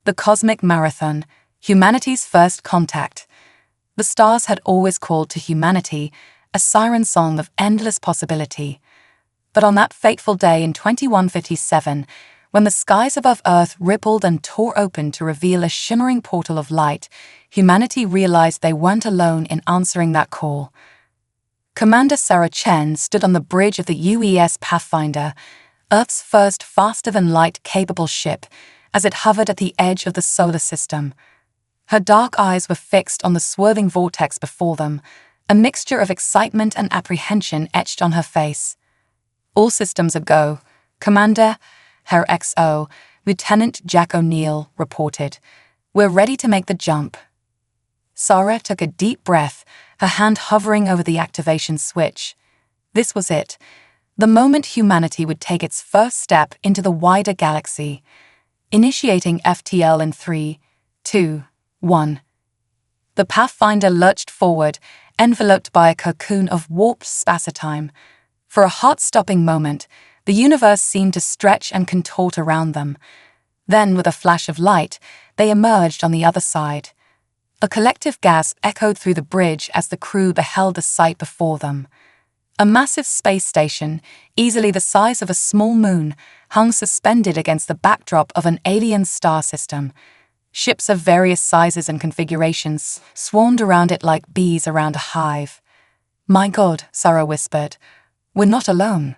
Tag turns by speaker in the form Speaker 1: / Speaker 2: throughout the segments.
Speaker 1: The cosmic marathon, humanity's first contact. The stars had always called to humanity, a siren song of endless possibility. But on that fateful day in 2157, when the skies above Earth rippled and tore open to reveal a shimmering portal of light, humanity realized they weren't alone in answering that call. Commander Sarah Chen stood on the bridge of the UES Pathfinder, Earth's first faster-than-light capable ship, as it hovered at the edge of the solar system. Her dark eyes were fixed on the swerving vortex before them, a mixture of excitement and apprehension etched on her face. "All systems a go, Commander," Her XO, Lieutenant Jack O'Neill, reported. "We're ready to make the jump." Sarah took a deep breath, her hand hovering over the activation switch. This was it, the moment humanity would take its first step into the wider galaxy. Initiating FTL in 3, 2, 1. The Pathfinder lurched forward, enveloped by a cocoon of warped spacetime. For a heart-stopping moment, the universe seemed to stretch and contort around them. Then, with a flash of light, they emerged on the other side. A collective gasp echoed through the bridge as the crew beheld the sight before them. A massive space station, easily the size of a small moon, hung suspended against the backdrop of an alien star system. Ships of various sizes and configurations swarmed around it like bees around a hive. "My God," Sarah whispered, "we're not alone."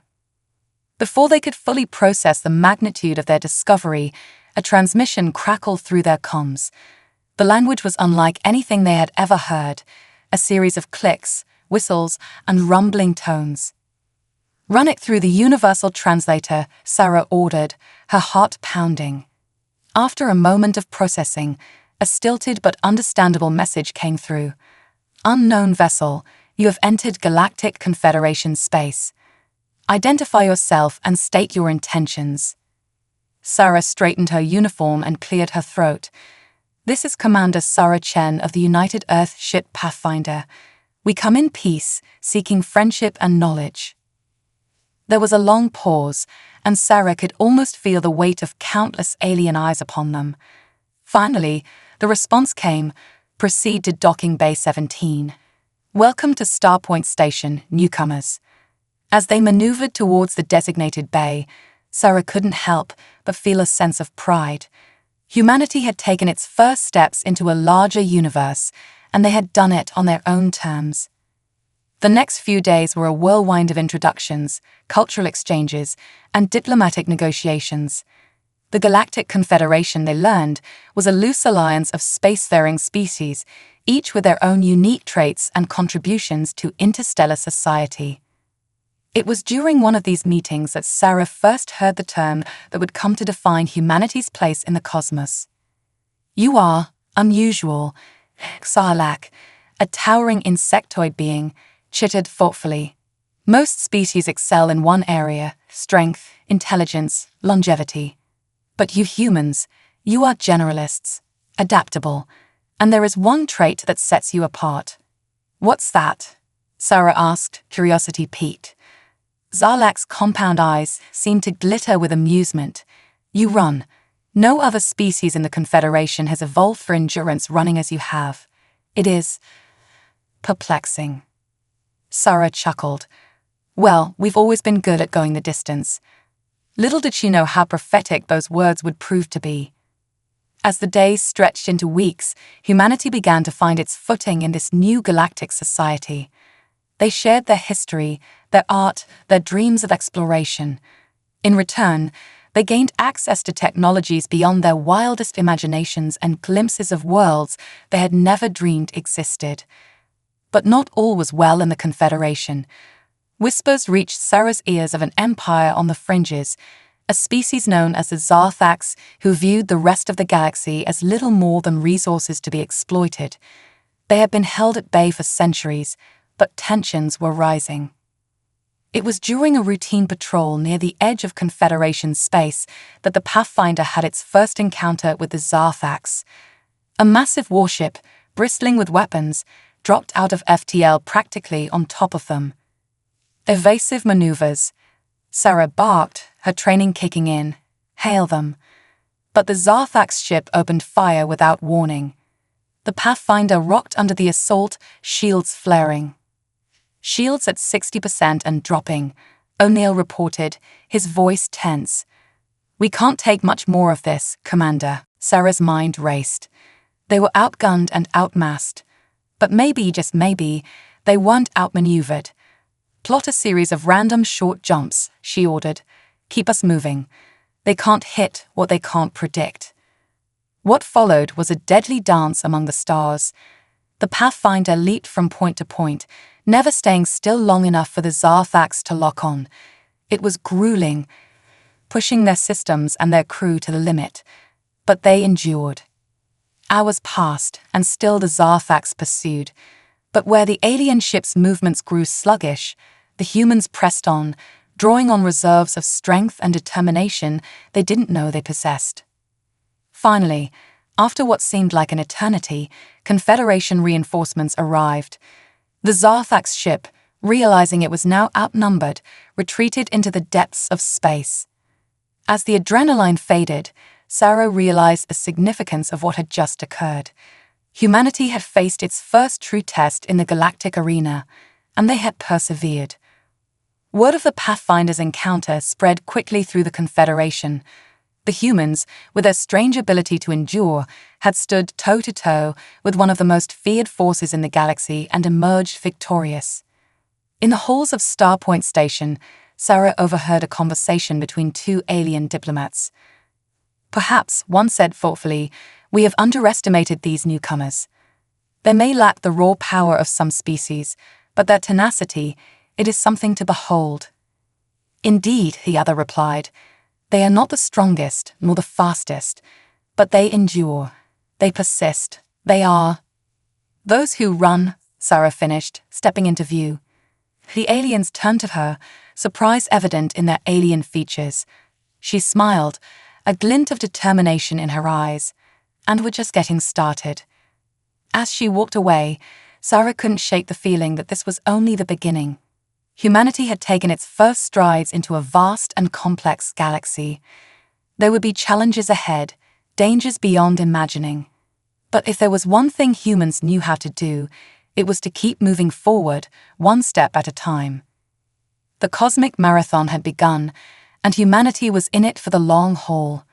Speaker 1: Before they could fully process the magnitude of their discovery, a transmission crackled through their comms. The language was unlike anything they had ever heard, a series of clicks, whistles, and rumbling tones. "Run it through the universal translator," Sarah ordered, her heart pounding. After a moment of processing, a stilted but understandable message came through. "Unknown vessel, you have entered Galactic Confederation space. Identify yourself and state your intentions." Sarah straightened her uniform and cleared her throat. "This is Commander Sarah Chen of the United Earth ship Pathfinder. We come in peace, seeking friendship and knowledge." There was a long pause, and Sarah could almost feel the weight of countless alien eyes upon them. Finally, the response came, "Proceed to Docking Bay 17. Welcome to Starpoint Station, newcomers." As they maneuvered towards the designated bay, Sarah couldn't help but feel a sense of pride. Humanity had taken its first steps into a larger universe, and they had done it on their own terms. The next few days were a whirlwind of introductions, cultural exchanges, and diplomatic negotiations. The Galactic Confederation, they learned, was a loose alliance of spacefaring species, each with their own unique traits and contributions to interstellar society. It was during one of these meetings that Sarah first heard the term that would come to define humanity's place in the cosmos. "You are unusual," Sarlacc, a towering insectoid being, chittered thoughtfully. "Most species excel in one area: strength, intelligence, longevity. But you humans, you are generalists, adaptable, and there is one trait that sets you apart." "What's that?" Sarah asked, curiosity piqued. Sarlacc's compound eyes seemed to glitter with amusement. "You run. No other species in the Confederation has evolved for endurance running as you have. It is perplexing." Sarah chuckled. "Well, we've always been good at going the distance." Little did she know how prophetic those words would prove to be. As the days stretched into weeks, humanity began to find its footing in this new galactic society. They shared their history, their art, their dreams of exploration. In return, they gained access to technologies beyond their wildest imaginations and glimpses of worlds they had never dreamed existed. But not all was well in the Confederation. Whispers reached Sarah's ears of an empire on the fringes, a species known as the Zarthax, who viewed the rest of the galaxy as little more than resources to be exploited. They had been held at bay for centuries, but tensions were rising. It was during a routine patrol near the edge of Confederation space that the Pathfinder had its first encounter with the Zarthax. A massive warship, bristling with weapons, dropped out of FTL practically on top of them. Evasive maneuvers. Sarah barked, her training kicking in. Hail them. But the Zarthak's ship opened fire without warning. The Pathfinder rocked under the assault, shields flaring. Shields at 60% and dropping, O'Neill reported, his voice tense. "We can't take much more of this, Commander." Sarah's mind raced. They were outgunned and outmassed. But maybe, just maybe, they weren't outmaneuvered. "Plot a series of random short jumps," she ordered. "Keep us moving. They can't hit what they can't predict." What followed was a deadly dance among the stars. The Pathfinder leaped from point to point, never staying still long enough for the Zarthaks to lock on. It was grueling, pushing their systems and their crew to the limit. But they endured. Hours passed, and still the Zarthaks pursued. But where the alien ship's movements grew sluggish, the humans pressed on, drawing on reserves of strength and determination they didn't know they possessed. Finally, after what seemed like an eternity, Confederation reinforcements arrived. The Zarthak's ship, realizing it was now outnumbered, retreated into the depths of space. As the adrenaline faded, Sarah realized the significance of what had just occurred. Humanity had faced its first true test in the galactic arena, and they had persevered. Word of the Pathfinder's encounter spread quickly through the Confederation. The humans, with their strange ability to endure, had stood toe-to-toe with one of the most feared forces in the galaxy and emerged victorious. In the halls of Starpoint Station, Sarah overheard a conversation between two alien diplomats. "Perhaps," one said thoughtfully, "we have underestimated these newcomers. They may lack the raw power of some species, but their tenacity, it is something to behold." "Indeed," the other replied, "they are not the strongest nor the fastest, but they endure, they persist, they are those who run," Sarah finished, stepping into view. The aliens turned to her, surprise evident in their alien features. She smiled, a glint of determination in her eyes, and were just getting started. As she walked away, Sarah couldn't shake the feeling that this was only the beginning. Humanity had taken its first strides into a vast and complex galaxy. There would be challenges ahead, dangers beyond imagining. But if there was one thing humans knew how to do, it was to keep moving forward, one step at a time. The cosmic marathon had begun, and humanity was in it for the long haul.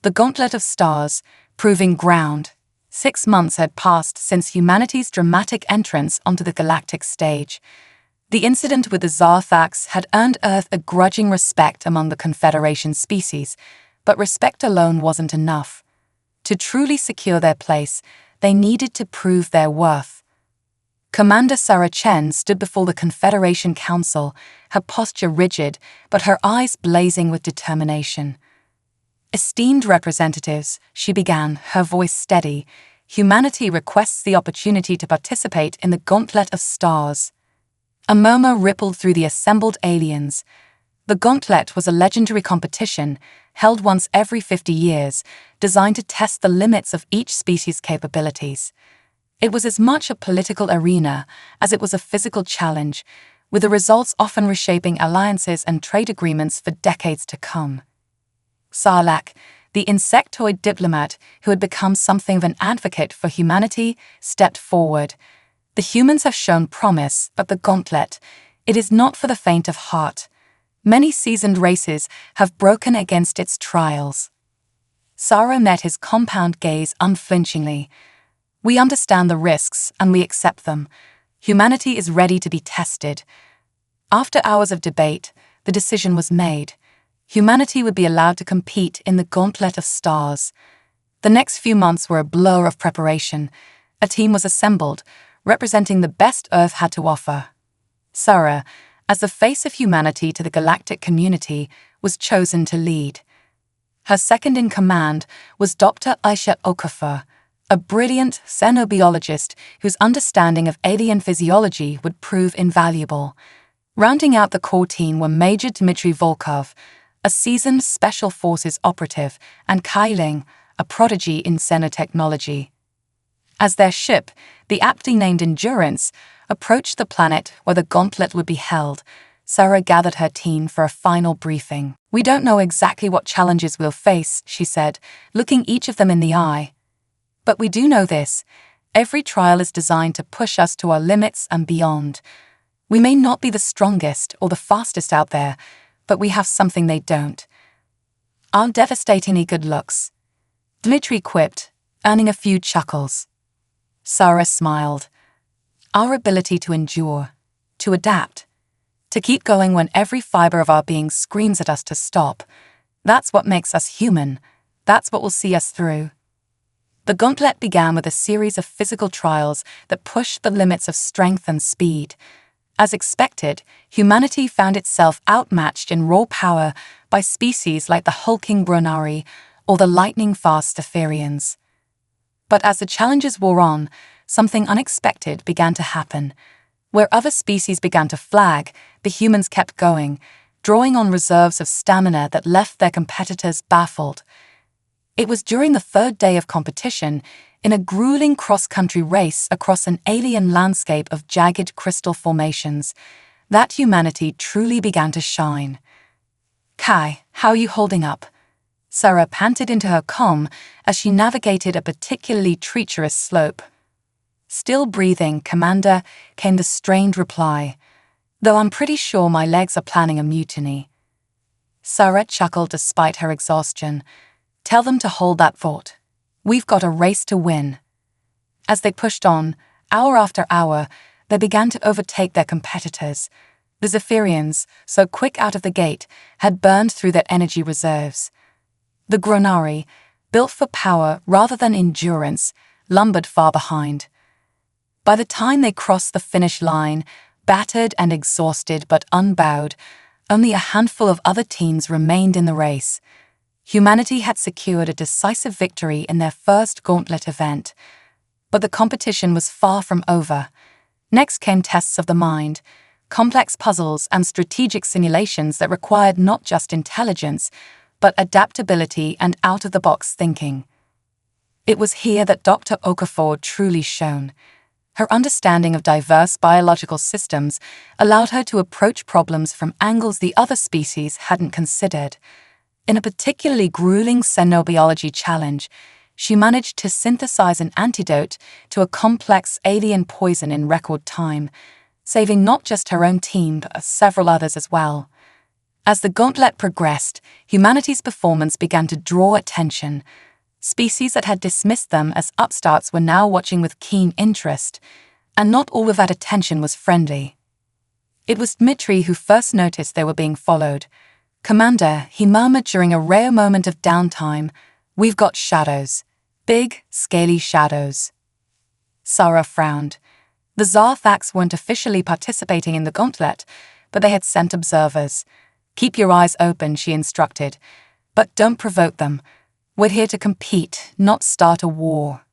Speaker 1: The gauntlet of stars, proving ground. 6 months had passed since humanity's dramatic entrance onto the galactic stage. The incident with the Zarthaks had earned Earth a grudging respect among the Confederation species, but respect alone wasn't enough. To truly secure their place, they needed to prove their worth. Commander Sarah Chen stood before the Confederation Council, her posture rigid, but her eyes blazing with determination. "Esteemed representatives," she began, her voice steady, "humanity requests the opportunity to participate in the Gauntlet of Stars." A murmur rippled through the assembled aliens. The Gauntlet was a legendary competition, held once every 50 years, designed to test the limits of each species' capabilities. It was as much a political arena as it was a physical challenge, with the results often reshaping alliances and trade agreements for decades to come. Sarlacc, the insectoid diplomat who had become something of an advocate for humanity, stepped forward. "The humans have shown promise, but the Gauntlet, it is not for the faint of heart. Many seasoned races have broken against its trials." Sarah met his compound gaze unflinchingly. "We understand the risks, and we accept them. Humanity is ready to be tested." After hours of debate, the decision was made. Humanity would be allowed to compete in the Gauntlet of Stars. The next few months were a blur of preparation. A team was assembled, representing the best Earth had to offer. Sarah, as the face of humanity to the galactic community, was chosen to lead. Her second-in-command was Dr. Aisha Okafor, a brilliant xenobiologist whose understanding of alien physiology would prove invaluable. Rounding out the core team were Major Dmitry Volkov, a seasoned Special Forces operative, and Kai Ling, a prodigy in xenotechnology. As their ship, the aptly named Endurance, approached the planet where the Gauntlet would be held, Sarah gathered her team for a final briefing. "We don't know exactly what challenges we'll face," she said, looking each of them in the eye. "But we do know this. Every trial is designed to push us to our limits and beyond. We may not be the strongest or the fastest out there, but we have something they don't. Our devastatingly good looks," Dmitri quipped, earning a few chuckles. Sarah smiled. "Our ability to endure, to adapt, to keep going when every fiber of our being screams at us to stop. That's what makes us human. That's what will see us through." The gauntlet began with a series of physical trials that pushed the limits of strength and speed. As expected, humanity found itself outmatched in raw power by species like the hulking Brunari or the lightning-fast Stepharians. But as the challenges wore on, something unexpected began to happen. Where other species began to flag, the humans kept going, drawing on reserves of stamina that left their competitors baffled. It was during the third day of competition, in a grueling cross-country race across an alien landscape of jagged crystal formations, that humanity truly began to shine. "Kai, how are you holding up?" Sarah panted into her comm as she navigated a particularly treacherous slope. "Still breathing, Commander," came the strained reply, "though I'm pretty sure my legs are planning a mutiny." Sarah chuckled despite her exhaustion. "Tell them to hold that thought. We've got a race to win." As they pushed on, hour after hour, they began to overtake their competitors. The Zephyrians, so quick out of the gate, had burned through their energy reserves. The Gronari, built for power rather than endurance, lumbered far behind. By the time they crossed the finish line, battered and exhausted but unbowed, only a handful of other teams remained in the race. Humanity had secured a decisive victory in their first gauntlet event. But the competition was far from over. Next came tests of the mind, complex puzzles and strategic simulations that required not just intelligence, but adaptability and out-of-the-box thinking. It was here that Dr. Okafor truly shone. Her understanding of diverse biological systems allowed her to approach problems from angles the other species hadn't considered. In a particularly grueling xenobiology challenge, she managed to synthesize an antidote to a complex alien poison in record time, saving not just her own team but several others as well. As the gauntlet progressed, humanity's performance began to draw attention. Species that had dismissed them as upstarts were now watching with keen interest, and not all of that attention was friendly. It was Dmitri who first noticed they were being followed. "Commander," he murmured during a rare moment of downtime, "we've got shadows. Big, scaly shadows." Sarah frowned. The Zarthax weren't officially participating in the gauntlet, but they had sent observers. "Keep your eyes open," she instructed, "but don't provoke them. We're here to compete, not start a war."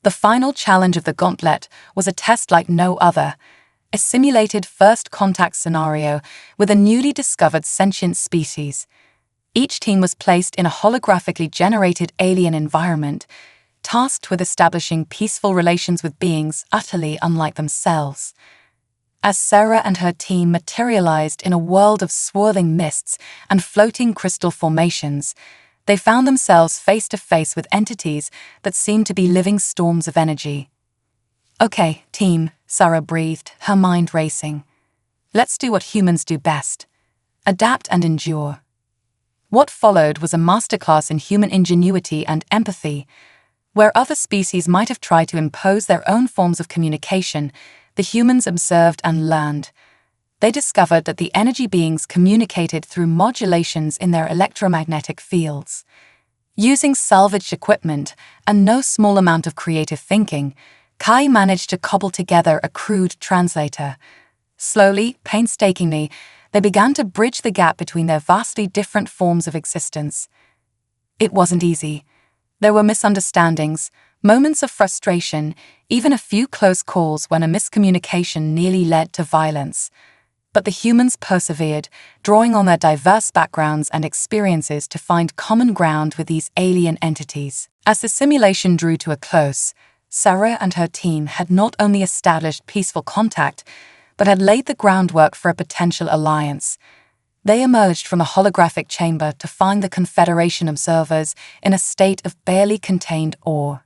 Speaker 1: The final challenge of the gauntlet was a test like no other, a simulated first contact scenario with a newly discovered sentient species. Each team was placed in a holographically generated alien environment, tasked with establishing peaceful relations with beings utterly unlike themselves. As Sarah and her team materialized in a world of swirling mists and floating crystal formations, they found themselves face to face with entities that seemed to be living storms of energy. "Okay, team," Sarah breathed, her mind racing. "Let's do what humans do best: adapt and endure." What followed was a masterclass in human ingenuity and empathy. Where other species might have tried to impose their own forms of communication, the humans observed and learned. They discovered that the energy beings communicated through modulations in their electromagnetic fields. Using salvaged equipment and no small amount of creative thinking, Kai managed to cobble together a crude translator. Slowly, painstakingly, they began to bridge the gap between their vastly different forms of existence. It wasn't easy. There were misunderstandings, moments of frustration, even a few close calls when a miscommunication nearly led to violence. But the humans persevered, drawing on their diverse backgrounds and experiences to find common ground with these alien entities. As the simulation drew to a close, Sarah and her team had not only established peaceful contact, but had laid the groundwork for a potential alliance. They emerged from a holographic chamber to find the Confederation observers in a state of barely contained awe.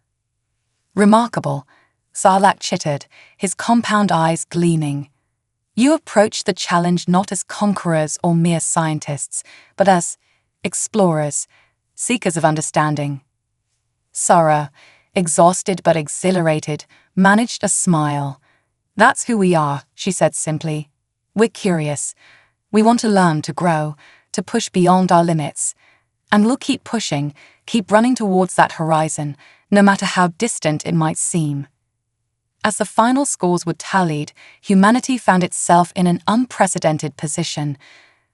Speaker 1: "Remarkable," Sarlacc chittered, his compound eyes gleaming. "You approached the challenge not as conquerors or mere scientists, but as explorers, seekers of understanding." Sarah, exhausted but exhilarated, managed a smile. "That's who we are," she said simply. "We're curious. We want to learn, to grow, to push beyond our limits. And we'll keep pushing, keep running towards that horizon, no matter how distant it might seem." As the final scores were tallied, humanity found itself in an unprecedented position.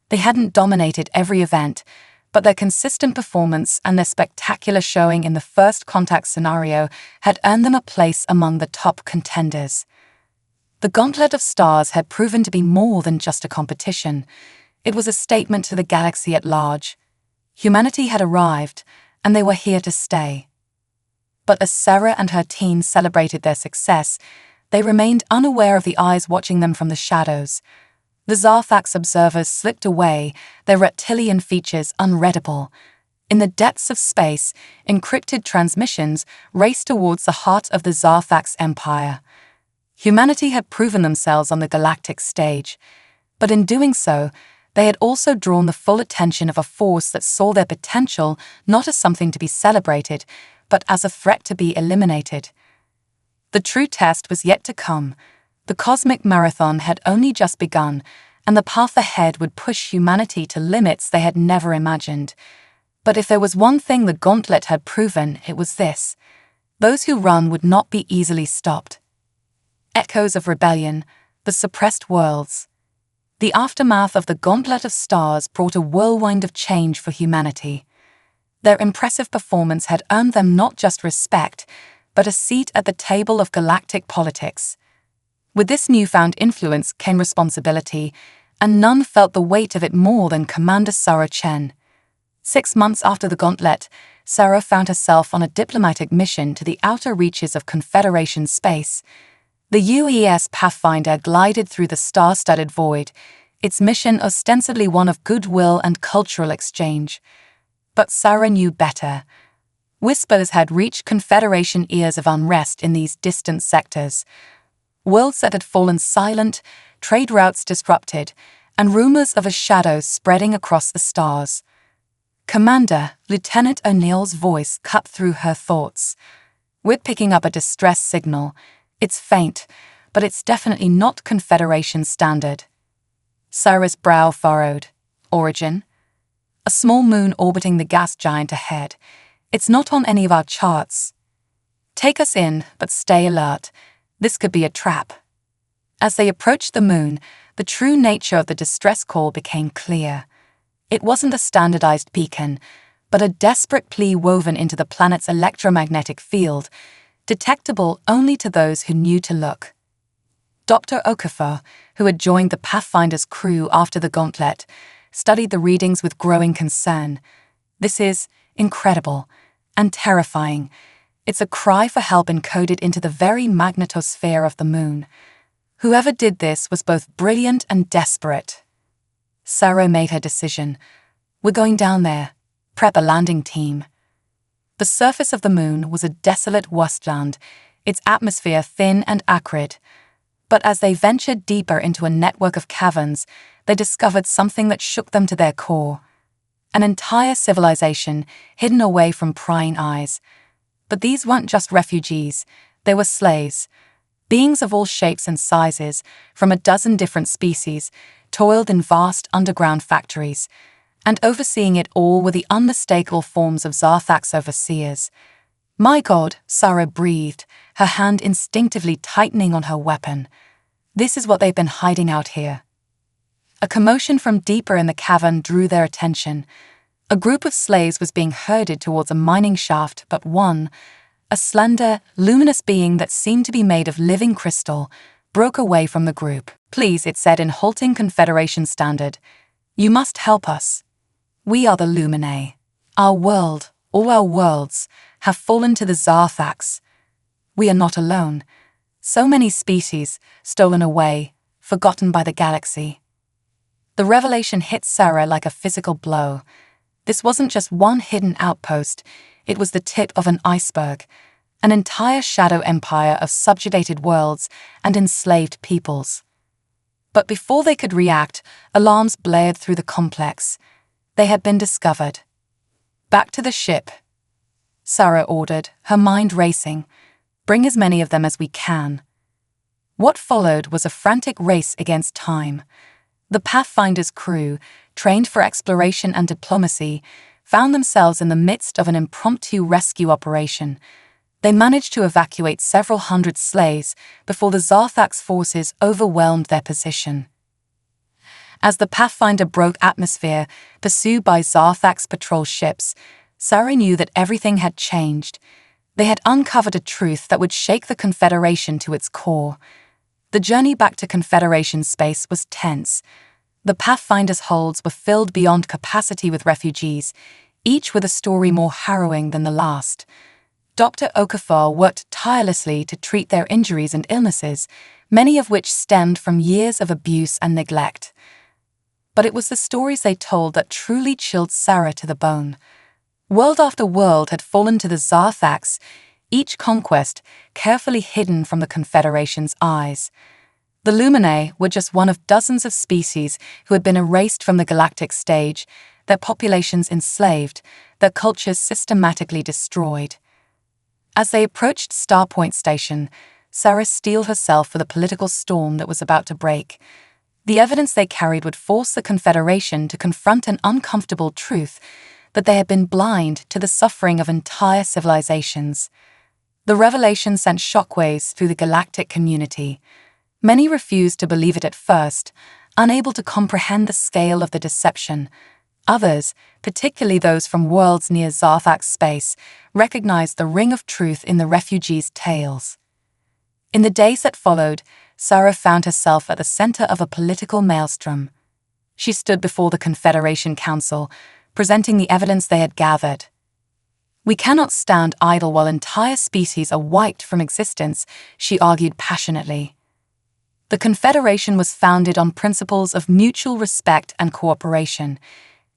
Speaker 1: They hadn't dominated every event, but their consistent performance and their spectacular showing in the first contact scenario had earned them a place among the top contenders. The Gauntlet of Stars had proven to be more than just a competition. It was a statement to the galaxy at large. Humanity had arrived, and they were here to stay. But as Sarah and her team celebrated their success, they remained unaware of the eyes watching them from the shadows. The Zarthax observers slipped away, their reptilian features unreadable. In the depths of space, encrypted transmissions raced towards the heart of the Zarthax Empire. Humanity had proven themselves on the galactic stage, but in doing so, they had also drawn the full attention of a force that saw their potential not as something to be celebrated, but as a threat to be eliminated. The true test was yet to come. The cosmic marathon had only just begun, and the path ahead would push humanity to limits they had never imagined. But if there was one thing the Gauntlet had proven, it was this: those who run would not be easily stopped. Echoes of rebellion, the suppressed worlds. The aftermath of the Gauntlet of Stars brought a whirlwind of change for humanity. Their impressive performance had earned them not just respect, but a seat at the table of galactic politics. With this newfound influence came responsibility, and none felt the weight of it more than Commander Sarah Chen. 6 months after the Gauntlet, Sarah found herself on a diplomatic mission to the outer reaches of Confederation space. The UES Pathfinder glided through the star-studded void, its mission ostensibly one of goodwill and cultural exchange. But Sarah knew better. Whispers had reached Confederation ears of unrest in these distant sectors. Worlds that had fallen silent, trade routes disrupted, and rumors of a shadow spreading across the stars. "Commander," Lieutenant O'Neill's voice cut through her thoughts. "We're picking up a distress signal. It's faint, but it's definitely not Confederation standard." Sarah's brow furrowed. "Origin?" "A small moon orbiting the gas giant ahead. It's not on any of our charts." "Take us in, but stay alert. This could be a trap." As they approached the moon, the true nature of the distress call became clear. It wasn't a standardized beacon, but a desperate plea woven into the planet's electromagnetic field, detectable only to those who knew to look. Dr. Okafor, who had joined the Pathfinder's crew after the Gauntlet, studied the readings with growing concern. "This is incredible and terrifying. It's a cry for help encoded into the very magnetosphere of the moon. Whoever did this was both brilliant and desperate." Sarah made her decision. "We're going down there. Prep a landing team." The surface of the moon was a desolate wasteland, its atmosphere thin and acrid. But as they ventured deeper into a network of caverns, they discovered something that shook them to their core. An entire civilization hidden away from prying eyes. But these weren't just refugees, they were slaves. Beings of all shapes and sizes, from a dozen different species, toiled in vast underground factories, and overseeing it all were the unmistakable forms of Zarthax overseers. "My God," Sarah breathed, her hand instinctively tightening on her weapon. "This is what they've been hiding out here." A commotion from deeper in the cavern drew their attention. A group of slaves was being herded towards a mining shaft, but one, a slender, luminous being that seemed to be made of living crystal, broke away from the group. "Please," it said in halting Confederation standard, "you must help us. We are the Luminae. Our world, all our worlds, have fallen to the Zarthax. We are not alone. So many species, stolen away, forgotten by the galaxy. The revelation hit Sarah like a physical blow. This wasn't just one hidden outpost, it was the tip of an iceberg, an entire shadow empire of subjugated worlds and enslaved peoples. But before they could react, alarms blared through the complex. They had been discovered. "Back to the ship," Sarah ordered, her mind racing. "Bring as many of them as we can." What followed was a frantic race against time. The Pathfinder's crew, trained for exploration and diplomacy, found themselves in the midst of an impromptu rescue operation. They managed to evacuate several hundred slaves before the Zarthak's forces overwhelmed their position. As the Pathfinder broke atmosphere, pursued by Zarthak's patrol ships, Sarah knew that everything had changed. They had uncovered a truth that would shake the Confederation to its core. The journey back to Confederation space was tense. The Pathfinder's holds were filled beyond capacity with refugees, each with a story more harrowing than the last. Dr. Okafor worked tirelessly to treat their injuries and illnesses, many of which stemmed from years of abuse and neglect. But it was the stories they told that truly chilled Sarah to the bone. World after world had fallen to the Zarthaks, each conquest carefully hidden from the Confederation's eyes. The Luminae were just one of dozens of species who had been erased from the galactic stage, their populations enslaved, their cultures systematically destroyed. As they approached Starpoint Station, Sarah steeled herself for the political storm that was about to break. The evidence they carried would force the Confederation to confront an uncomfortable truth that they had been blind to the suffering of entire civilizations. The revelation sent shockwaves through the galactic community. Many refused to believe it at first, unable to comprehend the scale of the deception. Others, particularly those from worlds near Zarthak space, recognized the ring of truth in the refugees' tales. In the days that followed, Sarah found herself at the center of a political maelstrom. She stood before the Confederation Council, presenting the evidence they had gathered. "We cannot stand idle while entire species are wiped from existence," she argued passionately. The Confederation was founded on principles of mutual respect and cooperation.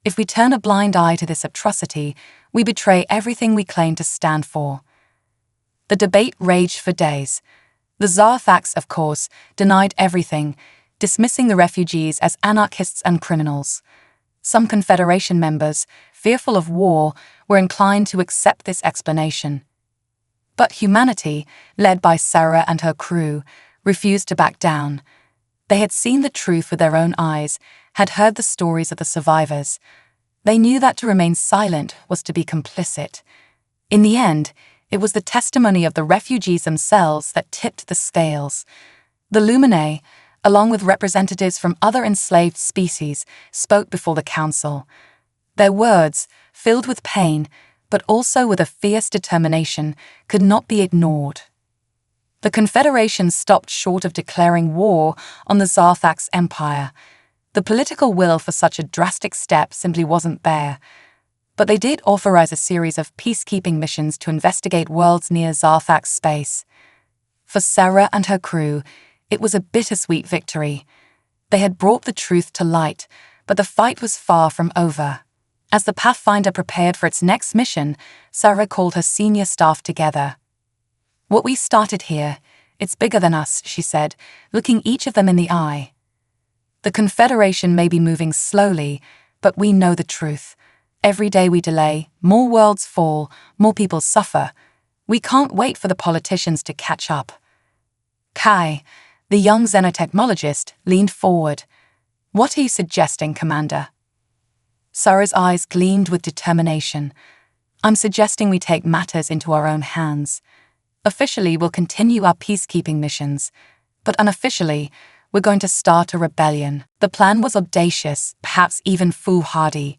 Speaker 1: If we turn a blind eye to this atrocity, we betray everything we claim to stand for. The debate raged for days. The Zarthaks, of course, denied everything, dismissing the refugees as anarchists and criminals. Some Confederation members, fearful of war, were inclined to accept this explanation. But humanity, led by Sarah and her crew, refused to back down. They had seen the truth with their own eyes, had heard the stories of the survivors. They knew that to remain silent was to be complicit. In the end, it was the testimony of the refugees themselves that tipped the scales. The Luminae, along with representatives from other enslaved species, spoke before the council. Their words, filled with pain, but also with a fierce determination, could not be ignored. The Confederation stopped short of declaring war on the Zarthak's empire. The political will for such a drastic step simply wasn't there. But they did authorize a series of peacekeeping missions to investigate worlds near Zarthak space. For Sarah and her crew, it was a bittersweet victory. They had brought the truth to light, but the fight was far from over. As the Pathfinder prepared for its next mission, Sarah called her senior staff together. "What we started here, it's bigger than us," she said, looking each of them in the eye. "The Confederation may be moving slowly, but we know the truth. Every day we delay, more worlds fall, more people suffer. We can't wait for the politicians to catch up." Kai, the young xenotechnologist, leaned forward. "What are you suggesting, Commander?" Sarah's eyes gleamed with determination. "I'm suggesting we take matters into our own hands. Officially, we'll continue our peacekeeping missions, but unofficially, we're going to start a rebellion." The plan was audacious, perhaps even foolhardy.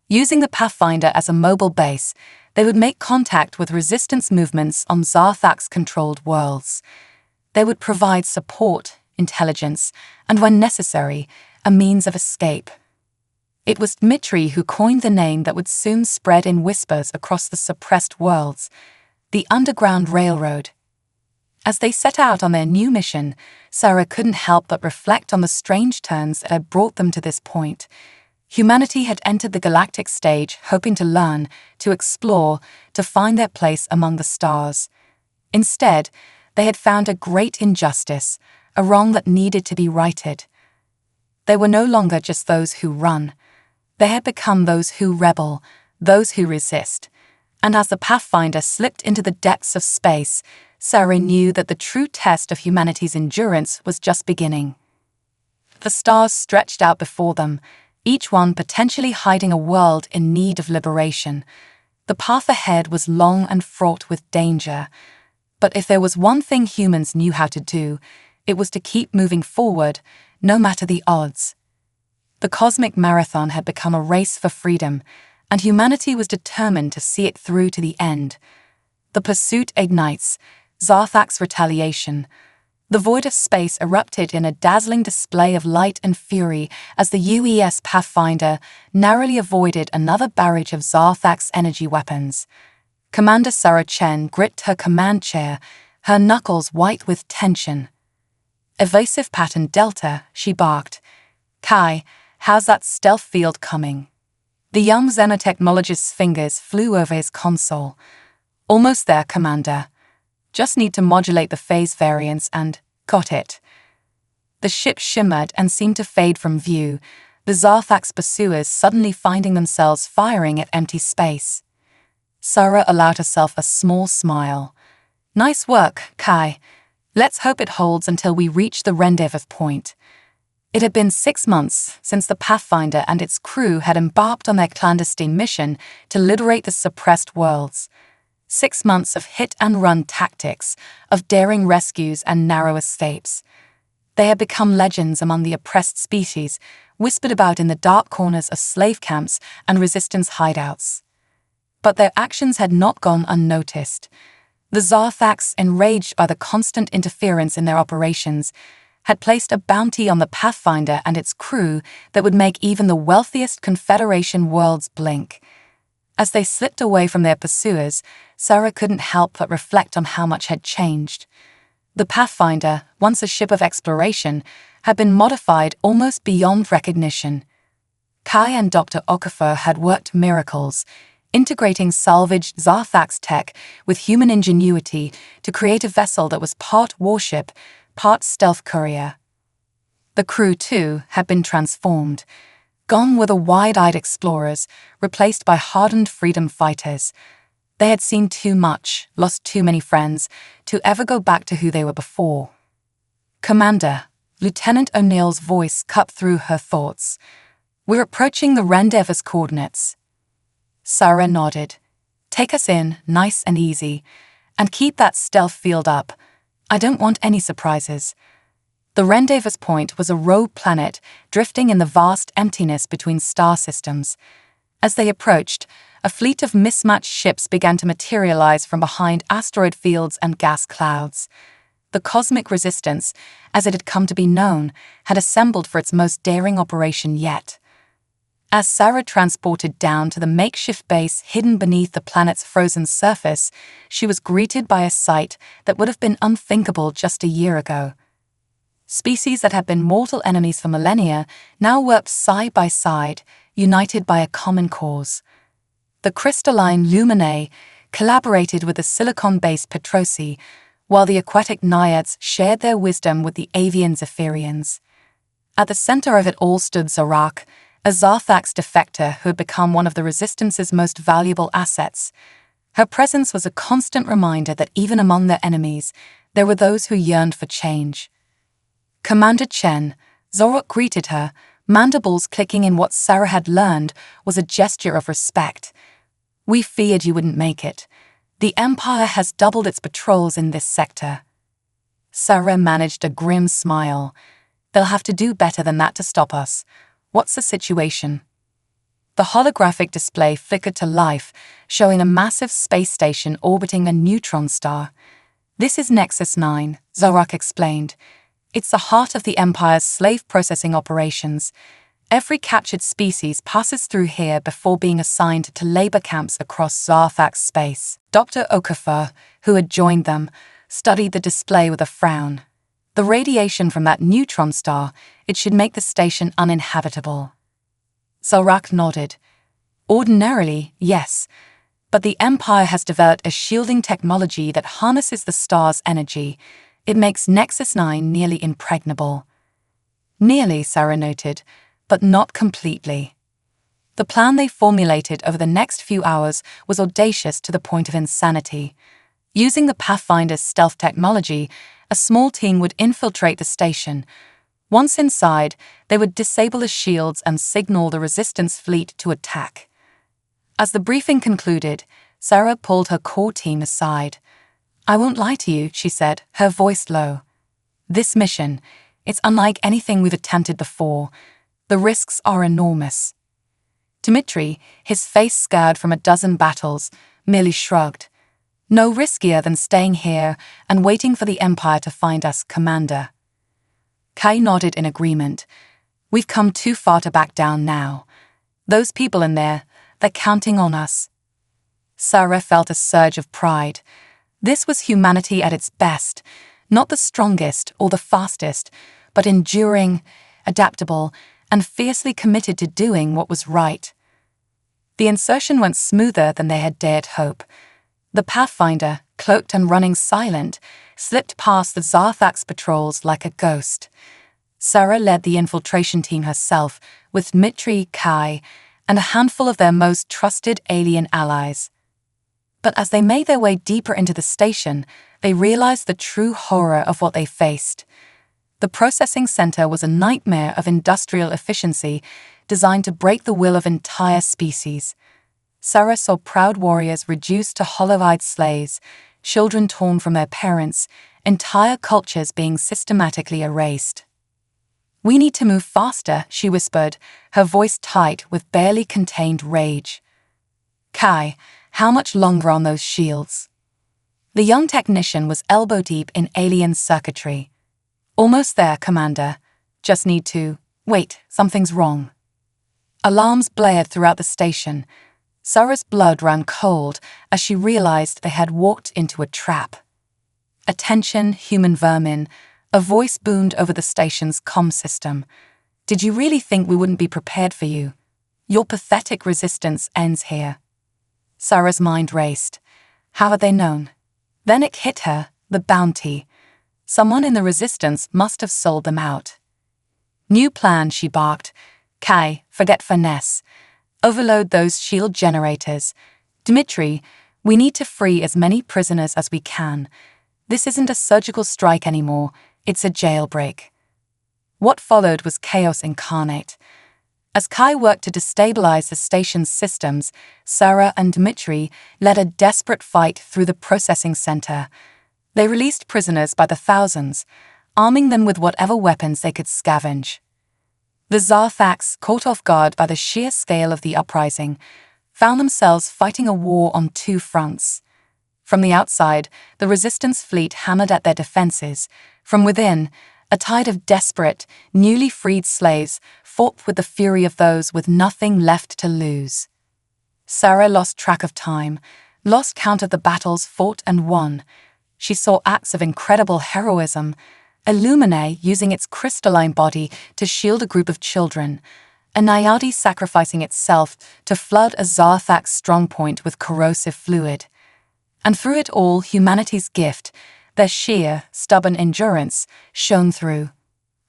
Speaker 1: Using the Pathfinder as a mobile base, they would make contact with resistance movements on Zarthak's controlled worlds. They would provide support, intelligence, and when necessary, a means of escape. It was Dmitri who coined the name that would soon spread in whispers across the suppressed worlds: the Underground Railroad. As they set out on their new mission, Sarah couldn't help but reflect on the strange turns that had brought them to this point. Humanity had entered the galactic stage hoping to learn, to explore, to find their place among the stars. Instead, they had found a great injustice, a wrong that needed to be righted. They were no longer just those who run. They had become those who rebel, those who resist. And as the Pathfinder slipped into the depths of space, Sarah knew that the true test of humanity's endurance was just beginning. The stars stretched out before them, each one potentially hiding a world in need of liberation. The path ahead was long and fraught with danger. But if there was one thing humans knew how to do, it was to keep moving forward, no matter the odds. The cosmic marathon had become a race for freedom, and humanity was determined to see it through to the end. The pursuit ignites, Zarthak's retaliation. The void of space erupted in a dazzling display of light and fury as the UES Pathfinder narrowly avoided another barrage of Zarthak's energy weapons. Commander Sarah Chen gripped her command chair, her knuckles white with tension. "Evasive pattern Delta," she barked. "Kai, how's that stealth field coming?" The young xenotechnologist's fingers flew over his console. "Almost there, Commander. Just need to modulate the phase variance and got it." The ship shimmered and seemed to fade from view, the Zarthak's pursuers suddenly finding themselves firing at empty space. Sarah allowed herself a small smile. "Nice work, Kai. Let's hope it holds until we reach the rendezvous point." It had been 6 months since the Pathfinder and its crew had embarked on their clandestine mission to liberate the suppressed worlds. 6 months of hit-and-run tactics, of daring rescues and narrow escapes. They had become legends among the oppressed species, whispered about in the dark corners of slave camps and resistance hideouts. But their actions had not gone unnoticed. The Zarthaks, enraged by the constant interference in their operations, had placed a bounty on the Pathfinder and its crew that would make even the wealthiest Confederation worlds blink. As they slipped away from their pursuers, Sarah couldn't help but reflect on how much had changed. The Pathfinder, once a ship of exploration, had been modified almost beyond recognition. Kai and Dr. Okafor had worked miracles, integrating salvaged Zarthak's tech with human ingenuity to create a vessel that was part warship, part stealth courier. The crew, too, had been transformed. Gone were the wide-eyed explorers, replaced by hardened freedom fighters. They had seen too much, lost too many friends, to ever go back to who they were before. "Commander," Lieutenant O'Neill's voice cut through her thoughts. "We're approaching the rendezvous coordinates." Sarah nodded. "Take us in, nice and easy. And keep that stealth field up. I don't want any surprises." The rendezvous point was a rogue planet drifting in the vast emptiness between star systems. As they approached, a fleet of mismatched ships began to materialize from behind asteroid fields and gas clouds. The cosmic resistance, as it had come to be known, had assembled for its most daring operation yet. As Sarah transported down to the makeshift base hidden beneath the planet's frozen surface, she was greeted by a sight that would have been unthinkable just a year ago. Species that had been mortal enemies for millennia now worked side by side, united by a common cause. The crystalline Luminae collaborated with the silicon-based Petrosi, while the aquatic naiads shared their wisdom with the avian Zephyrians. At the center of it all stood Zarak, a Zarthak's defector who had become one of the Resistance's most valuable assets. Her presence was a constant reminder that even among their enemies, there were those who yearned for change. "Commander Chen," Zorok greeted her, mandibles clicking in what Sarah had learned was a gesture of respect. "We feared you wouldn't make it. The Empire has doubled its patrols in this sector." Sarah managed a grim smile. "They'll have to do better than that to stop us. What's the situation?" The holographic display flickered to life, showing a massive space station orbiting a neutron star. "This is Nexus 9, Zorak explained. "It's the heart of the Empire's slave processing operations. Every captured species passes through here before being assigned to labor camps across Zarthak's space." Dr. Okafor, who had joined them, studied the display with a frown. The radiation from that neutron star, it should make the station uninhabitable. Selrak nodded. Ordinarily, yes, but the Empire has developed a shielding technology that harnesses the star's energy. It makes Nexus 9 nearly impregnable. Nearly, Sarah noted, but not completely. The plan they formulated over the next few hours was audacious to the point of insanity. Using the Pathfinder's stealth technology, a small team would infiltrate the station. Once inside, they would disable the shields and signal the Resistance fleet to attack. As the briefing concluded, Sarah pulled her core team aside. "I won't lie to you," she said, her voice low. "This mission, it's unlike anything we've attempted before. The risks are enormous." Dmitri, his face scarred from a dozen battles, merely shrugged. "No riskier than staying here and waiting for the Empire to find us, Commander." Kai nodded in agreement. "We've come too far to back down now. Those people in there, they're counting on us." Sarah felt a surge of pride. This was humanity at its best, not the strongest or the fastest, but enduring, adaptable, and fiercely committed to doing what was right. The insertion went smoother than they had dared hope. The Pathfinder, cloaked and running silent, slipped past the Zarthax patrols like a ghost. Sarah led the infiltration team herself, with Dmitri, Kai, and a handful of their most trusted alien allies. But as they made their way deeper into the station, they realized the true horror of what they faced. The processing center was a nightmare of industrial efficiency designed to break the will of entire species. Sarah saw proud warriors reduced to hollow-eyed slaves, children torn from their parents, entire cultures being systematically erased. "We need to move faster," she whispered, her voice tight with barely contained rage. "Kai, how much longer on those shields?" The young technician was elbow-deep in alien circuitry. "Almost there, Commander. Just need to... Wait, something's wrong." Alarms blared throughout the station. Sarah's blood ran cold as she realized they had walked into a trap. "Attention, human vermin," a voice boomed over the station's comm system. "Did you really think we wouldn't be prepared for you? Your pathetic resistance ends here." Sarah's mind raced. How had they known? Then it hit her, the bounty. Someone in the Resistance must have sold them out. "New plan," she barked. "Kai, forget finesse. Overload those shield generators. Dmitri, we need to free as many prisoners as we can. This isn't a surgical strike anymore, it's a jailbreak." What followed was chaos incarnate. As Kai worked to destabilize the station's systems, Sarah and Dmitri led a desperate fight through the processing center. They released prisoners by the thousands, arming them with whatever weapons they could scavenge. The Zarthax, caught off guard by the sheer scale of the uprising, found themselves fighting a war on two fronts. From the outside, the Resistance fleet hammered at their defenses. From within, a tide of desperate, newly freed slaves fought with the fury of those with nothing left to lose. Sarah lost track of time, lost count of the battles fought and won. She saw acts of incredible heroism, Illumine using its crystalline body to shield a group of children, a Nayadi sacrificing itself to flood a Zarthax strongpoint with corrosive fluid. And through it all, humanity's gift, their sheer, stubborn endurance, shone through.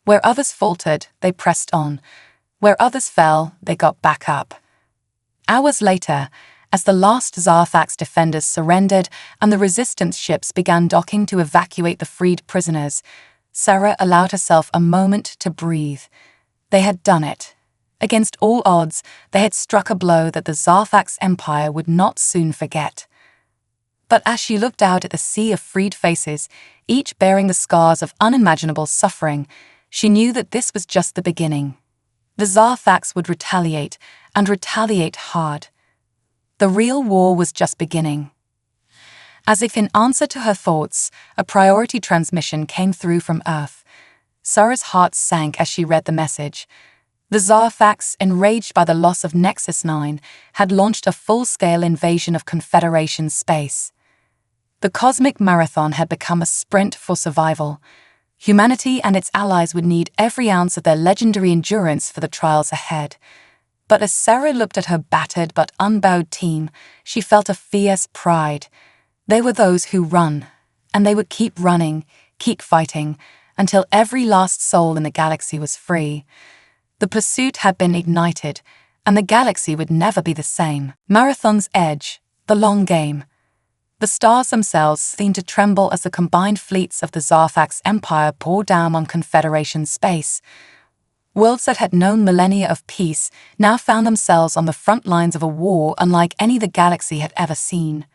Speaker 1: Where others faltered, they pressed on. Where others fell, they got back up. Hours later, as the last Zarthax defenders surrendered and the Resistance ships began docking to evacuate the freed prisoners, Sarah allowed herself a moment to breathe. They had done it. Against all odds, they had struck a blow that the Zarthax Empire would not soon forget. But as she looked out at the sea of freed faces, each bearing the scars of unimaginable suffering, she knew that this was just the beginning. The Zarthax would retaliate, and retaliate hard. The real war was just beginning. As if in answer to her thoughts, a priority transmission came through from Earth. Sarah's heart sank as she read the message. The Zarthax, enraged by the loss of Nexus 9, had launched a full-scale invasion of Confederation space. The cosmic marathon had become a sprint for survival. Humanity and its allies would need every ounce of their legendary endurance for the trials ahead. But as Sarah looked at her battered but unbowed team, she felt a fierce pride. They were those who run, and they would keep running, keep fighting, until every last soul in the galaxy was free. The pursuit had been ignited, and the galaxy would never be the same. Marathon's edge, the long game. The stars themselves seemed to tremble as the combined fleets of the Zarthax Empire poured down on Confederation space. Worlds that had known millennia of peace now found themselves on the front lines of a war unlike any the galaxy had ever seen.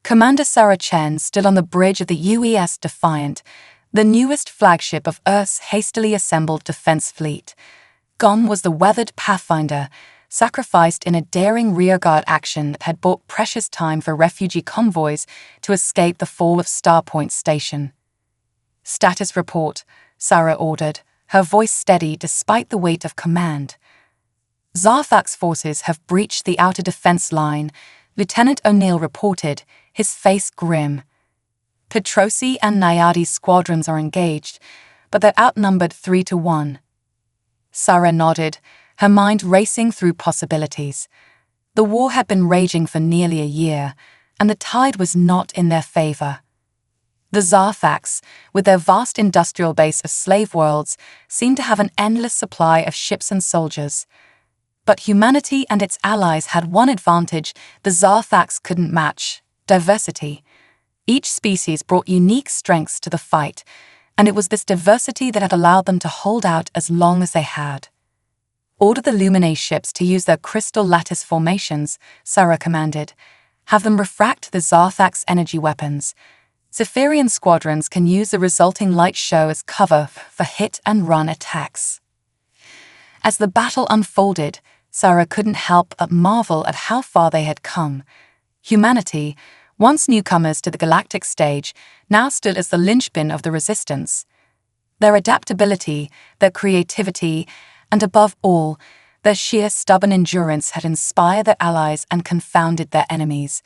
Speaker 1: Commander Sarah Chen stood on the bridge of the UES Defiant, the newest flagship of Earth's hastily assembled defense fleet. Gone was the weathered Pathfinder, sacrificed in a daring rearguard action that had bought precious time for refugee convoys to escape the fall of Starpoint Station. "Status report," Sarah ordered, her voice steady despite the weight of command. "Zarthax forces have breached the outer defense line," Lieutenant O'Neill reported, his face grim. "Petrosi and Nayadi's squadrons are engaged, but they're outnumbered 3-1. Sarah nodded, her mind racing through possibilities. The war had been raging for nearly a year, and the tide was not in their favor. The Zarthax, with their vast industrial base of slave worlds, seemed to have an endless supply of ships and soldiers. But humanity and its allies had one advantage the Zarthax couldn't match: diversity. Each species brought unique strengths to the fight, and it was this diversity that had allowed them to hold out as long as they had. "Order the Luminae ships to use their crystal lattice formations," Sarah commanded. "Have them refract the Zarthax energy weapons. Zephyrian squadrons can use the resulting light show as cover for hit-and-run attacks." As the battle unfolded, Sarah couldn't help but marvel at how far they had come. Humanity, once newcomers to the galactic stage, now stood as the linchpin of the resistance. Their adaptability, their creativity, and above all, their sheer stubborn endurance had inspired their allies and confounded their enemies.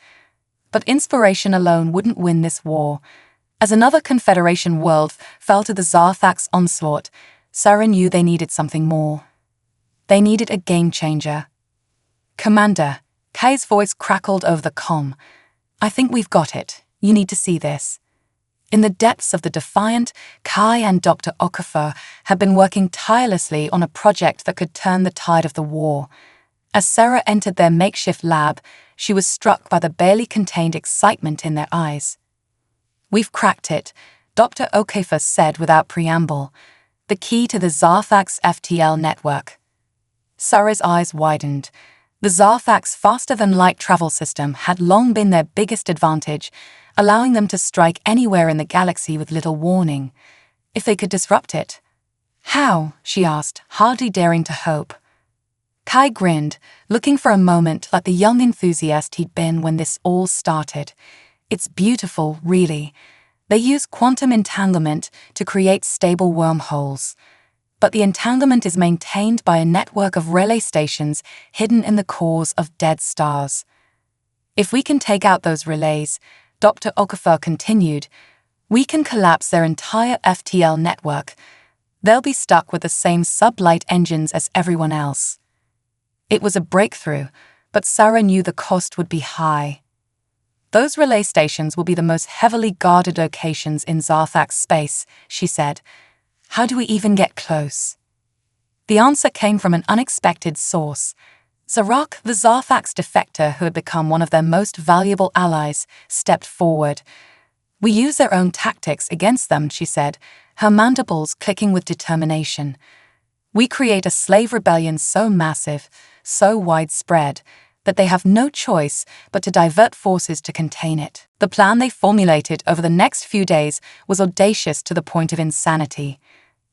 Speaker 1: But inspiration alone wouldn't win this war. As another Confederation world fell to the Zarthax onslaught, Sarah knew they needed something more. They needed a game-changer. "Commander," Kai's voice crackled over the comm. "I think we've got it. You need to see this." In the depths of the Defiant, Kai and Dr. Okafor had been working tirelessly on a project that could turn the tide of the war. As Sarah entered their makeshift lab, she was struck by the barely contained excitement in their eyes. "We've cracked it," Dr. Okafor said without preamble. "The key to the Zarthax FTL network." Sarah's eyes widened. The Zarthax faster-than-light travel system had long been their biggest advantage, allowing them to strike anywhere in the galaxy with little warning. If they could disrupt it. "How?" she asked, hardly daring to hope. Kai grinned, looking for a moment like the young enthusiast he'd been when this all started. "It's beautiful, really. They use quantum entanglement to create stable wormholes. But the entanglement is maintained by a network of relay stations hidden in the cores of dead stars. If we can take out those relays," Dr. Okafor continued, "we can collapse their entire FTL network. They'll be stuck with the same sublight engines as everyone else." It was a breakthrough, but Sarah knew the cost would be high. "Those relay stations will be the most heavily guarded locations in Zarthax space," she said. "How do we even get close?" The answer came from an unexpected source. Zarak, the Zarthax defector who had become one of their most valuable allies, stepped forward. "We use their own tactics against them," she said, her mandibles clicking with determination. "We create a slave rebellion so massive, so widespread, that they have no choice but to divert forces to contain it." The plan they formulated over the next few days was audacious to the point of insanity.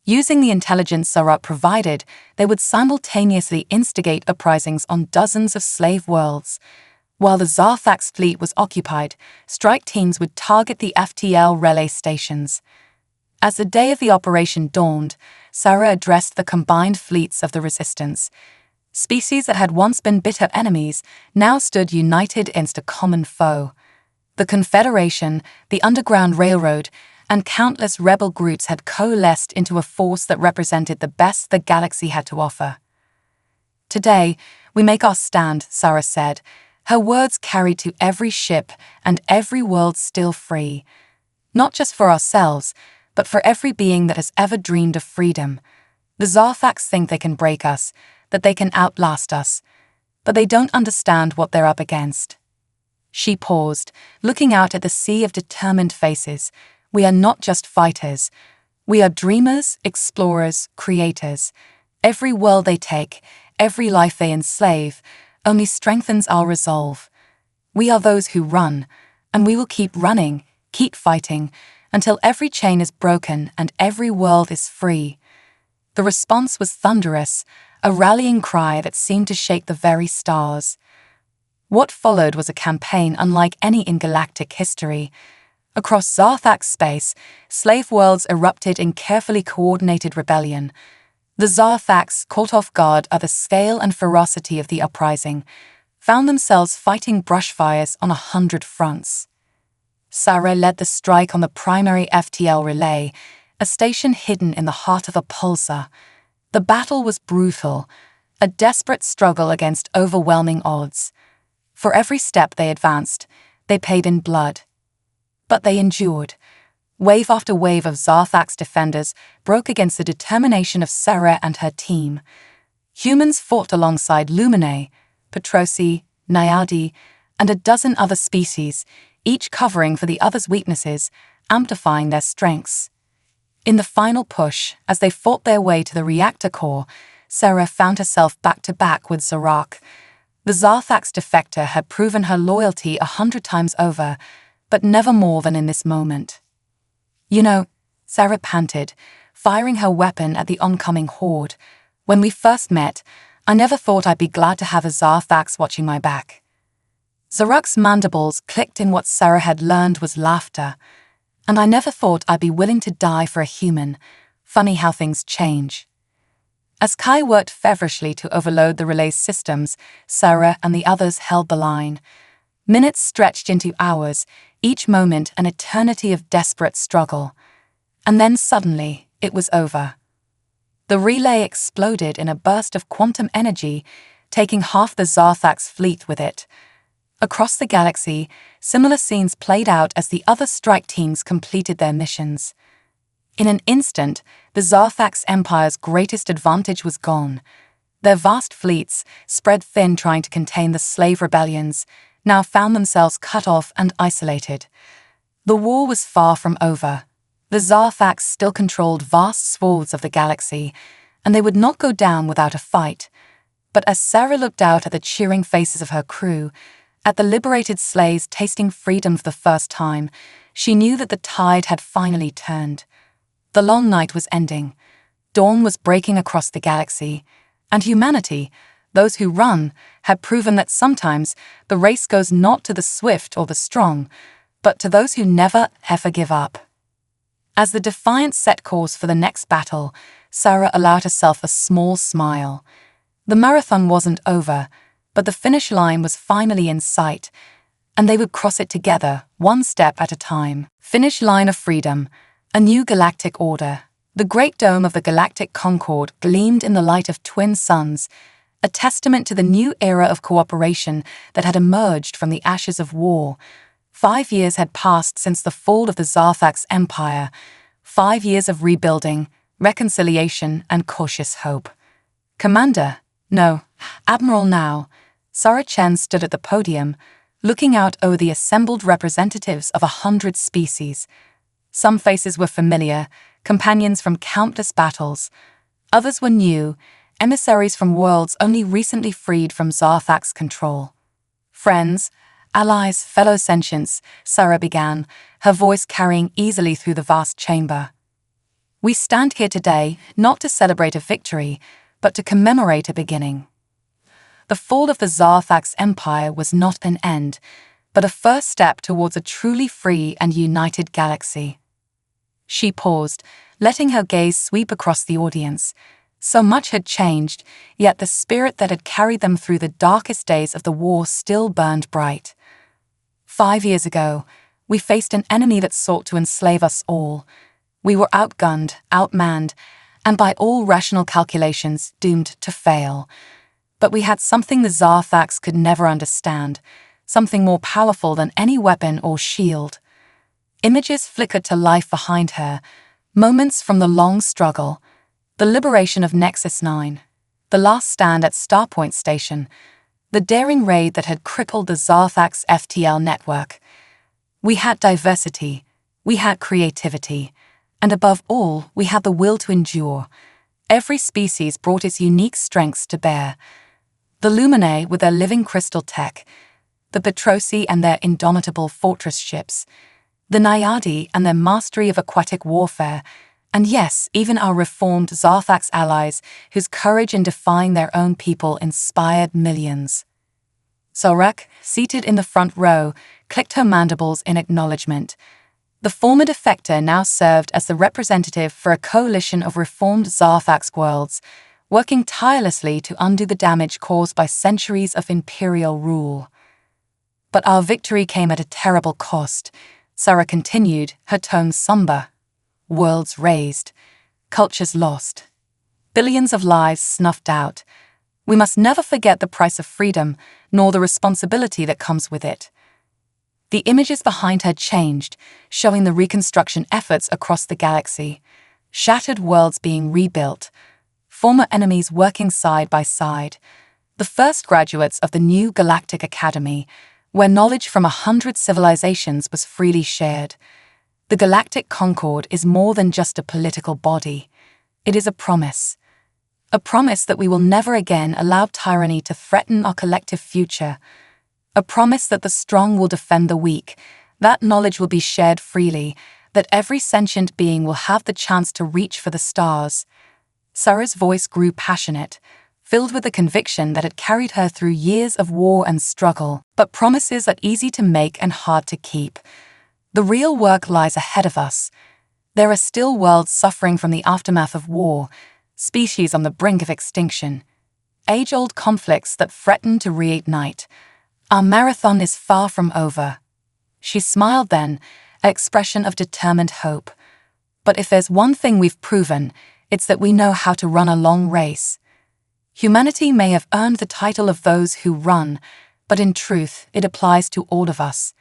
Speaker 1: Using the intelligence Zarak provided, they would simultaneously instigate uprisings on dozens of slave worlds. While the Zarthax fleet was occupied, strike teams would target the FTL relay stations. As the day of the operation dawned, Sarah addressed the combined fleets of the Resistance. Species that had once been bitter enemies now stood united against a common foe. The Confederation, the Underground Railroad, and countless rebel groups had coalesced into a force that represented the best the galaxy had to offer. "Today, we make our stand," Sarah said, her words carried to every ship and every world still free. "Not just for ourselves, but for every being that has ever dreamed of freedom. The Zarthax think they can break us, that they can outlast us, but they don't understand what they're up against." She paused, looking out at the sea of determined faces. "We are not just fighters. We are dreamers, explorers, creators. Every world they take, every life they enslave, only strengthens our resolve. We are those who run, and we will keep running, keep fighting, until every chain is broken and every world is free." The response was thunderous, a rallying cry that seemed to shake the very stars. What followed was a campaign unlike any in galactic history. Across Zarthax space, slave worlds erupted in carefully coordinated rebellion. The Zarthax, caught off guard at the scale and ferocity of the uprising, found themselves fighting brushfires on 100 fronts. Sarah led the strike on the primary FTL relay, a station hidden in the heart of a pulsar. The battle was brutal, a desperate struggle against overwhelming odds. For every step they advanced, they paid in blood. But they endured. Wave after wave of Zarthax defenders broke against the determination of Sarah and her team. Humans fought alongside Luminae, Petrosi, Naiadi, and a dozen other species, each covering for the other's weaknesses, amplifying their strengths. In the final push, as they fought their way to the reactor core, Sarah found herself back-to-back with Zarak. The Zarthax defector had proven her loyalty 100 times over, but never more than in this moment. "You know," Sarah panted, firing her weapon at the oncoming horde, "when we first met, I never thought I'd be glad to have a Zarthax watching my back." Zarak's mandibles clicked in what Sarah had learned was laughter. "And I never thought I'd be willing to die for a human. Funny how things change." As Kai worked feverishly to overload the relay's systems, Sarah and the others held the line. Minutes stretched into hours, each moment an eternity of desperate struggle. And then suddenly, it was over. The relay exploded in a burst of quantum energy, taking half the Zarthax fleet with it. Across the galaxy, similar scenes played out as the other strike teams completed their missions. In an instant, the Zarthax Empire's greatest advantage was gone. Their vast fleets, spread thin trying to contain the slave rebellions, now found themselves cut off and isolated. The war was far from over. The Zarthax still controlled vast swaths of the galaxy, and they would not go down without a fight. But as Sarah looked out at the cheering faces of her crew, at the liberated slaves tasting freedom for the first time, she knew that the tide had finally turned. The long night was ending. Dawn was breaking across the galaxy, and humanity, those who run, had proven that sometimes the race goes not to the swift or the strong, but to those who never, ever give up. As the Defiant set course for the next battle, Sarah allowed herself a small smile. The marathon wasn't over, but the finish line was finally in sight, and they would cross it together, one step at a time. Finish line of freedom, a new galactic order. The great dome of the Galactic Concord gleamed in the light of twin suns, a testament to the new era of cooperation that had emerged from the ashes of war. 5 years had passed since the fall of the Zarthax Empire, 5 years of rebuilding, reconciliation, and cautious hope. "Commander, no, Admiral now." Sarah Chen stood at the podium, looking out over the assembled representatives of 100 species. Some faces were familiar, companions from countless battles. Others were new, emissaries from worlds only recently freed from Zarthax control. "Friends, allies, fellow sentients," Sarah began, her voice carrying easily through the vast chamber. "We stand here today not to celebrate a victory, but to commemorate a beginning. The fall of the Zarthax Empire was not an end, but a first step towards a truly free and united galaxy." She paused, letting her gaze sweep across the audience. So much had changed, yet the spirit that had carried them through the darkest days of the war still burned bright. 5 years ago, we faced an enemy that sought to enslave us all. We were outgunned, outmanned, and by all rational calculations doomed to fail. But we had something the Zarthax could never understand, something more powerful than any weapon or shield. Images flickered to life behind her, moments from the long struggle, the liberation of Nexus 9, the last stand at Starpoint Station, the daring raid that had crippled the Zarthax FTL network. We had diversity, we had creativity, and above all, we had the will to endure. Every species brought its unique strengths to bear. The Luminae with their living crystal tech, the Petrosi and their indomitable fortress ships, the Naiadi and their mastery of aquatic warfare, and yes, even our reformed Zarthax allies whose courage in defying their own people inspired millions. Zorak, seated in the front row, clicked her mandibles in acknowledgement. The former defector now served as the representative for a coalition of reformed Zarthax worlds, working tirelessly to undo the damage caused by centuries of imperial rule. But our victory came at a terrible cost, Sarah continued, her tone somber. Worlds razed, cultures lost, billions of lives snuffed out. We must never forget the price of freedom, nor the responsibility that comes with it. The images behind her changed, showing the reconstruction efforts across the galaxy, shattered worlds being rebuilt, former enemies working side by side, the first graduates of the new Galactic Academy, where knowledge from 100 civilizations was freely shared. The Galactic Concord is more than just a political body. It is a promise that we will never again allow tyranny to threaten our collective future. A promise that the strong will defend the weak, that knowledge will be shared freely, that every sentient being will have the chance to reach for the stars. Sarah's voice grew passionate, filled with the conviction that had carried her through years of war and struggle, but promises are easy to make and hard to keep. The real work lies ahead of us. There are still worlds suffering from the aftermath of war, species on the brink of extinction, age-old conflicts that threaten to reignite. Our marathon is far from over. She smiled then, an expression of determined hope. But if there's one thing we've proven, it's that we know how to run a long race. Humanity may have earned the title of those who run, but in truth, it applies to all of us.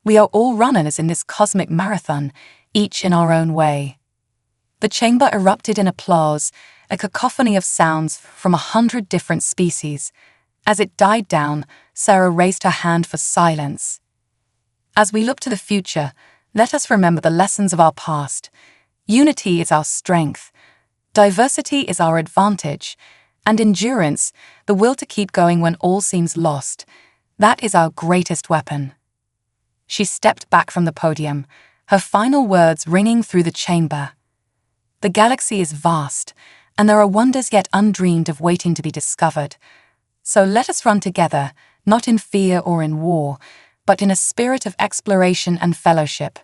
Speaker 1: We are all runners in this cosmic marathon, each in our own way. The chamber erupted in applause, a cacophony of sounds from 100 different species. As it died down, Sarah raised her hand for silence. As we look to the future, let us remember the lessons of our past. Unity is our strength. Diversity is our advantage. And endurance, the will to keep going when all seems lost, that is our greatest weapon. She stepped back from the podium, her final words ringing through the chamber. The galaxy is vast, and there are wonders yet undreamed of waiting to be discovered. So let us run together, not in fear or in war, but in a spirit of exploration and fellowship.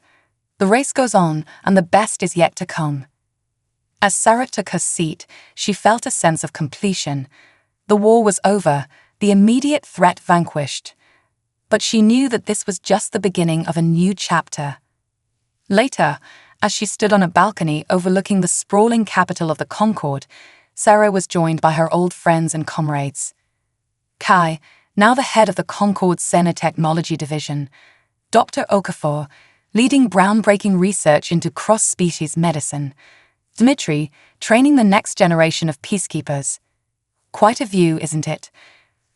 Speaker 1: The race goes on, and the best is yet to come. As Sarah took her seat, she felt a sense of completion. The war was over, the immediate threat vanquished. But she knew that this was just the beginning of a new chapter. Later, as she stood on a balcony overlooking the sprawling capital of the Concord, Sarah was joined by her old friends and comrades. Kai, now the head of the Concord's Xenotechnology Division, Dr. Okafor, leading groundbreaking research into cross-species medicine, Dmitri, training the next generation of peacekeepers. Quite a view, isn't it?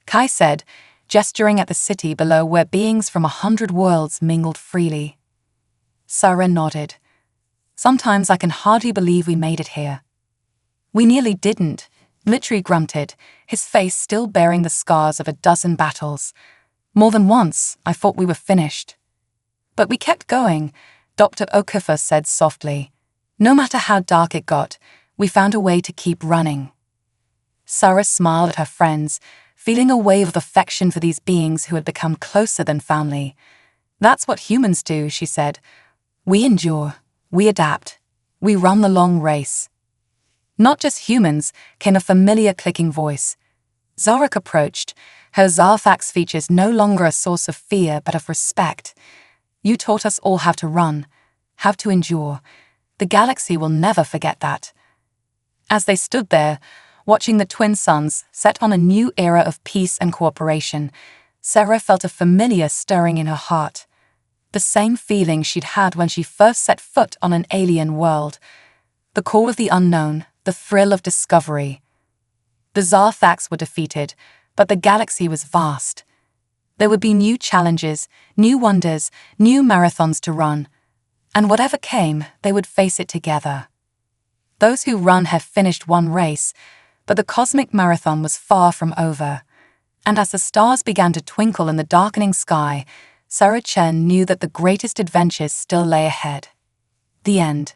Speaker 1: Kai said, gesturing at the city below where beings from 100 worlds mingled freely. Sarah nodded. Sometimes I can hardly believe we made it here. We nearly didn't, Dmitri grunted, his face still bearing the scars of a dozen battles. More than once, I thought we were finished. But we kept going, Dr. Okafor said softly. No matter how dark it got, we found a way to keep running. Sarah smiled at her friends, feeling a wave of affection for these beings who had become closer than family. That's what humans do, she said. We endure, we adapt, we run the long race. Not just humans, came a familiar clicking voice. Zorak approached, Her Zarfax features no longer a source of fear but of respect. You taught us all how to run, how to endure. The galaxy will never forget that. As they stood there, watching the twin suns set on a new era of peace and cooperation, Sarah felt a familiar stirring in her heart. The same feeling she'd had when she first set foot on an alien world. The call of the unknown, the thrill of discovery. The Zarfax were defeated, but the galaxy was vast. There would be new challenges, new wonders, new marathons to run. And whatever came, they would face it together. Those who run have finished one race, but the cosmic marathon was far from over. And as the stars began to twinkle in the darkening sky, Sarah Chen knew that the greatest adventures still lay ahead. The end.